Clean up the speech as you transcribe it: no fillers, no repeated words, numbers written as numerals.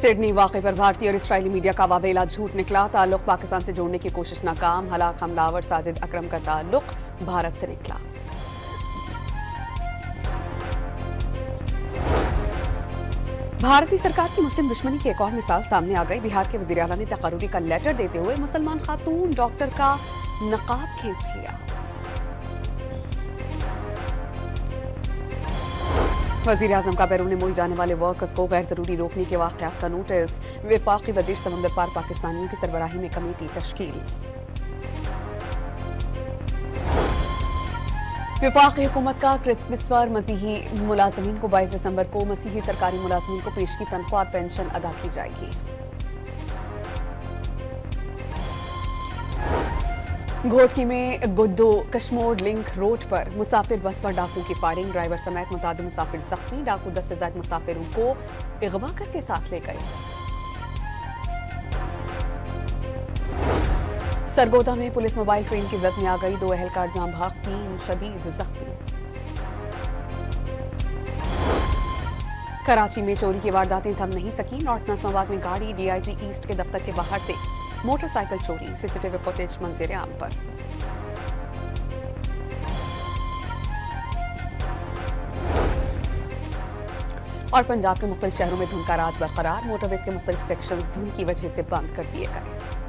Sydney वाक़े पर भारतीय और इसराइली मीडिया का वावेला झूठ निकला। ताल्लुक पाकिस्तान से जोड़ने की कोशिश नाकाम। हलाक हमलावर साजिद अकरम का ताल्लुक भारत से निकला। भारतीय सरकार की मुस्लिम दुश्मनी की एक और मिसाल सामने आ गई। बिहार के वज़ीर आला ने तकर्रुरी का लेटर देते हुए मुसलमान खातून डॉक्टर का नकाब खींच लिया। वज़ीर आज़म का बैरून मुल्क जाने वाले वर्कर्स को गैर जरूरी रोकने के वाक़यात का नोटिस। वफाक़ी वज़ीर समंदर पार पाकिस्तानियों की सरबराही में कमेटी तश्कील। वफाक़ी हुकूमत का क्रिसमस पर मसीही मुलाज़मीन को 22 दिसंबर को मसीही सरकारी मुलाज़मीन को पेशगी तनख्वाह और पेंशन अदा की जाएगी। घोटकी में गुड्डो कश्मोर लिंक रोड पर मुसाफिर बस पर डाकुओं की फायरिंग। ड्राइवर समेत मुतादिद मुसाफिर जख्मी। डाकू 10 से ज्यादा मुसाफिरों को अगवा करके साथ ले गए। सरगोदा में पुलिस मोबाइल ट्रेन की जद में आ गई। 2 अहलकार जाम भाग, 3 शदीद जख्मी। कराची में चोरी की वारदातें थम नहीं सकी। नॉर्थ नाज़िमाबाद में गाड़ी DIG ईस्ट के दफ्तर के बाहर से मोटरसाइकिल चोरी। CCTV फुटेज मंजर आम पर। और पंजाब के मुख्तलिफ शहरों में धुंध का राज बरकरार। मोटरवेज के मुख्तलिफ सेक्शन धुंध की वजह से बंद कर दिए गए।